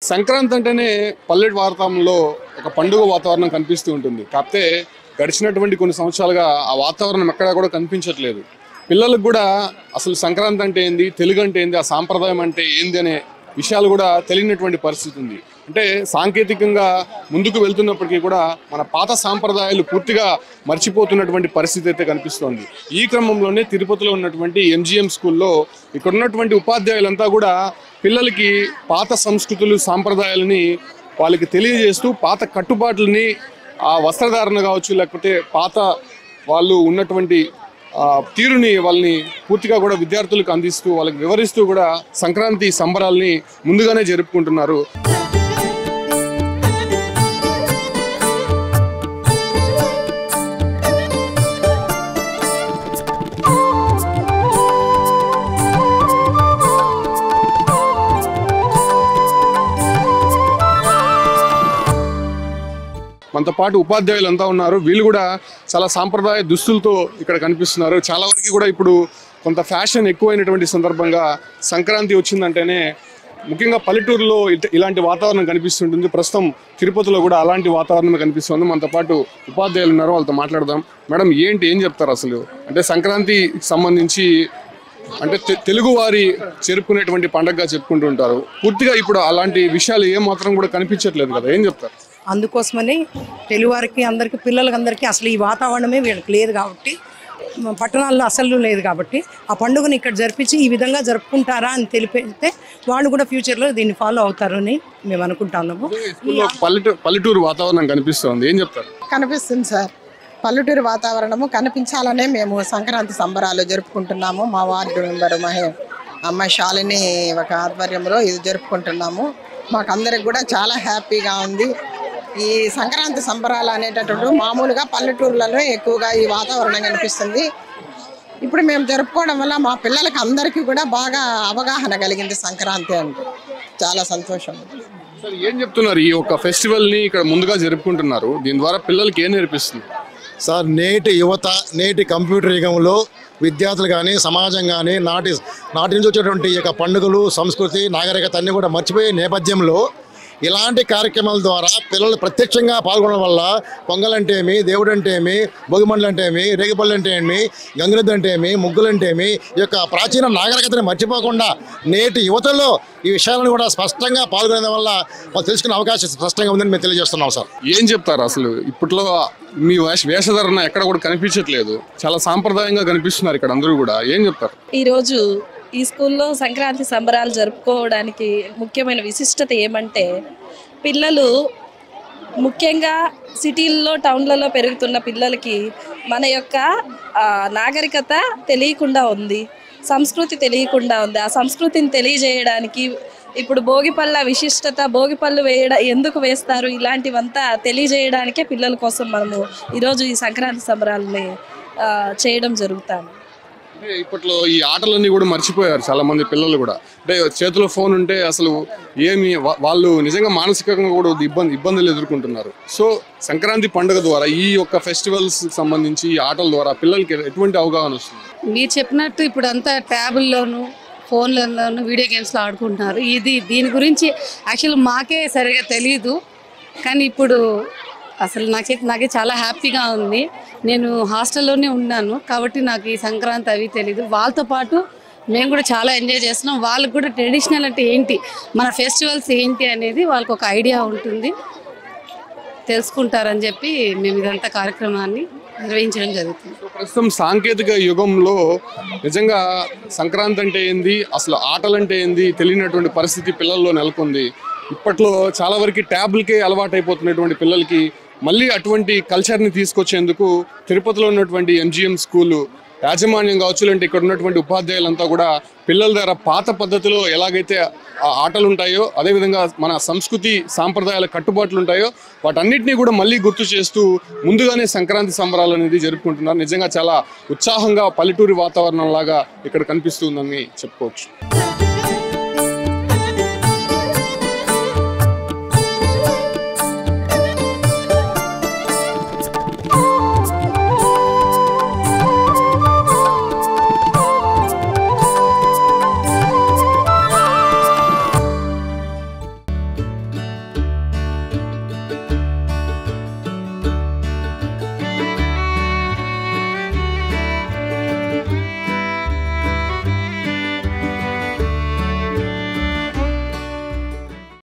సంక్రాంతి అంటేనే పల్లె వాతావరణంలో ఒక పండుగ వాతావరణం కనిపిస్తూ ఉంటుంది. కాకపోతే గడిచినటువంటి కొన్ని సంవత్సరాలుగా ఆ వాతావరణం ఎక్కడా కూడా కనిపించట్లేదు. పిల్లలకు కూడా అసలు సంక్రాంతి అంటే ఏంది, తెలుగు అంటే ఏంది, ఆ సాంప్రదాయం అంటే ఏంది అనే విషయాలు కూడా తెలియనటువంటి పరిస్థితి ఉంది. అంటే సాంకేతికంగా ముందుకు వెళ్తున్నప్పటికీ కూడా మన పాత సాంప్రదాయాలు పూర్తిగా మర్చిపోతున్నటువంటి పరిస్థితి అయితే కనిపిస్తోంది. ఈ క్రమంలోనే తిరుపతిలో ఉన్నటువంటి ఎంజీఎం స్కూల్లో ఇక్కడ ఉన్నటువంటి ఉపాధ్యాయులంతా కూడా పిల్లలకి పాత సంస్కృతులు సాంప్రదాయాలని వాళ్ళకి తెలియజేస్తూ పాత కట్టుబాట్లని ఆ వస్త్రధారణ కావచ్చు, లేకపోతే పాత వాళ్ళు ఉన్నటువంటి తీరుని వాళ్ళని పూర్తిగా కూడా విద్యార్థులకు అందిస్తూ వాళ్ళకి వివరిస్తూ కూడా సంక్రాంతి సంబరాల్ని ముందుగానే జరుపుకుంటున్నారు. మనతో పాటు ఉపాధ్యాయులు అంతా ఉన్నారు. వీళ్ళు కూడా చాలా సాంప్రదాయ దుస్తులతో ఇక్కడ కనిపిస్తున్నారు. చాలా వరకు కూడా ఇప్పుడు కొంత ఫ్యాషన్ ఎక్కువైనటువంటి సందర్భంగా సంక్రాంతి వచ్చిందంటేనే ముఖ్యంగా పల్లెటూరులో ఇలాంటి వాతావరణం కనిపిస్తుంటుంది. ప్రస్తుతం తిరుపతిలో కూడా అలాంటి వాతావరణం కనిపిస్తుంది. మనతో పాటు ఉపాధ్యాయులు ఉన్నారు, వాళ్ళతో మాట్లాడదాం. మేడం, ఏం చెప్తారు అసలు? అంటే సంక్రాంతికి సంబంధించి అంటే తెలుగు వారి జరుపుకునేటువంటి పండుగగా చెప్పుకుంటూ ఉంటారు. పూర్తిగా ఇప్పుడు అలాంటి విషయాలు ఏమాత్రం కూడా కనిపించట్లేదు కదా, ఏం చెప్తారు? అందుకోసమని తెలుగువారికి అందరికీ పిల్లలకందరికీ అసలు ఈ వాతావరణమే వీళ్ళకి లేదు కాబట్టి, పట్టణాల్లో అసలు లేదు కాబట్టి ఆ పండుగను ఇక్కడ జరిపించి ఈ విధంగా జరుపుకుంటారా అని తెలిపితే వాళ్ళు కూడా ఫ్యూచర్లో దీన్ని ఫాలో అవుతారు అని మేము అనుకుంటున్నాము. పల్లెటూరు వాతావరణం కనిపిస్తుంది, ఏం చెప్తారు? కనిపిస్తుంది సార్. పల్లెటూరు వాతావరణము కనిపించాలనే మేము సంక్రాంతి సంబరాలు జరుపుకుంటున్నాము. మా వార్డు మెంబరు అమ్మాయి శాలిని ఒక ఆధ్వర్యంలో ఇది జరుపుకుంటున్నాము. మాకందరికి కూడా చాలా హ్యాపీగా ఉంది. ఈ సంక్రాంతి సంబరాలు అనేటటువంటి మామూలుగా పల్లెటూర్లలో ఎక్కువగా ఈ వాతావరణం కనిపిస్తుంది. ఇప్పుడు మేము జరుపుకోవడం వల్ల మా పిల్లలకి అందరికీ కూడా బాగా అవగాహన కలిగింది సంక్రాంతి అంటే. చాలా సంతోషం. సార్, ఏం చెప్తున్నారు? ఈ యొక్క ఫెస్టివల్ని ఇక్కడ ముందుగా జరుపుకుంటున్నారు, దీని ద్వారా పిల్లలకి ఏం నేర్పిస్తుంది? సార్, నేటి యువత, నేటి కంప్యూటర్ యుగంలో విద్యార్థులు కానీ సమాజం కానీ నాటి నుంచి వచ్చేటువంటి ఈ యొక్క పండుగలు, సంస్కృతి, నాగరికత అన్నీ కూడా మర్చిపోయే నేపథ్యంలో ఇలాంటి కార్యక్రమాల ద్వారా పిల్లలు ప్రత్యక్షంగా పాల్గొనడం వల్ల పొంగల్ అంటే ఏమి, దేవుడు అంటే ఏమి, భోగిమండలు అంటే ఏమి, రేగిపళ్ళు అంటే ఏమి, గంగిరెద్దు అంటే ఏమి, ముగ్గులు అంటే ఏమి, ఈ యొక్క ప్రాచీన నాగరికతని మర్చిపోకుండా నేటి యువతలో ఈ విషయాలను కూడా స్పష్టంగా పాల్గొనడం వల్ల వాళ్ళు తెలుసుకునే అవకాశం స్పష్టంగా ఉందని మేము తెలియజేస్తున్నాం. సార్, ఏం చెప్తారు అసలు? ఇప్పట్లో మీ వేషధారణ ఎక్కడ కూడా కనిపించట్లేదు, చాలా సాంప్రదాయంగా కనిపిస్తున్నారు ఇక్కడ అందరూ కూడా, ఏం చెప్తారు? ఈరోజు ఈ స్కూల్లో సంక్రాంతి సంబరాలు జరుపుకోవడానికి ముఖ్యమైన విశిష్టత ఏమంటే, పిల్లలు ముఖ్యంగా సిటీల్లో, టౌన్లలో పెరుగుతున్న పిల్లలకి మన యొక్క నాగరికత తెలియకుండా ఉంది, సంస్కృతి తెలియకుండా ఉంది. ఆ సంస్కృతిని తెలియజేయడానికి ఇప్పుడు భోగిపళ్ళ విశిష్టత, భోగిపళ్ళు ఎందుకు వేస్తారు, ఇలాంటివంతా తెలియజేయడానికే పిల్లల కోసం మనము ఈరోజు ఈ సంక్రాంతి సంబరాలని చేయడం జరుగుతాము. అంటే ఇప్పట్లో ఈ ఆటలన్నీ కూడా మర్చిపోయారు చాలా మంది పిల్లలు కూడా. అంటే చేతిలో ఫోన్ ఉంటే అసలు ఏమి వాళ్ళు నిజంగా మానసికంగా కూడా ఇబ్బందులు ఎదుర్కొంటున్నారు. సో సంక్రాంతి పండుగ ద్వారా ఈ యొక్క ఫెస్టివల్స్ సంబంధించి ఈ ఆటల ద్వారా పిల్లలకి ఎటువంటి అవగాహన వస్తుంది? మీరు చెప్పినట్టు ఇప్పుడు అంతా ట్యాబుల్లోను, ఫోన్లలోను, వీడియో గేమ్స్లో ఆడుకుంటున్నారు. దీని గురించి యాక్చువల్ మాకే సరిగా తెలియదు. కానీ ఇప్పుడు అసలు నాకే చాలా హ్యాపీగా ఉంది. నేను హాస్టల్లోనే ఉన్నాను కాబట్టి నాకు ఈ సంక్రాంతి అవి తెలీదు. వాళ్ళతో పాటు మేము కూడా చాలా ఎంజాయ్ చేస్తున్నాం. వాళ్ళకు కూడా ట్రెడిషనల్ అంటే ఏంటి, మన ఫెస్టివల్స్ ఏంటి అనేది వాళ్ళకు ఒక ఐడియా ఉంటుంది, తెలుసుకుంటారని చెప్పి మేము ఇదంతా కార్యక్రమాన్ని నిర్వహించడం జరుగుతుంది. ప్రస్తుతం సాంకేతిక యుగంలో నిజంగా సంక్రాంతి అంటే ఏంది, అసలు ఆటలంటే ఏంది తెలియనటువంటి పరిస్థితి పిల్లల్లో నెలకొంది. ఇప్పట్లో చాలా వరకు ట్యాబ్లకే అలవాటైపోతున్నటువంటి పిల్లలకి మళ్ళీ అటువంటి కల్చర్ని తీసుకొచ్చేందుకు తిరుపతిలో ఉన్నటువంటి ఎంజీఎం స్కూలు యాజమాన్యం కావచ్చు, లేదంటే ఇక్కడ ఉన్నటువంటి ఉపాధ్యాయులంతా కూడా పిల్లల ద్వారా పాత పద్ధతిలో ఎలాగైతే ఆటలు ఉంటాయో, అదేవిధంగా మన సంస్కృతి సాంప్రదాయాల కట్టుబాట్లు ఉంటాయో వాటన్నిటినీ కూడా మళ్ళీ గుర్తు చేస్తూ ముందుగానే సంక్రాంతి సంబరాలు అనేది జరుపుకుంటున్నారు. నిజంగా చాలా ఉత్సాహంగా పల్లెటూరి వాతావరణం లాగా ఇక్కడ కనిపిస్తుందని చెప్పుకోవచ్చు.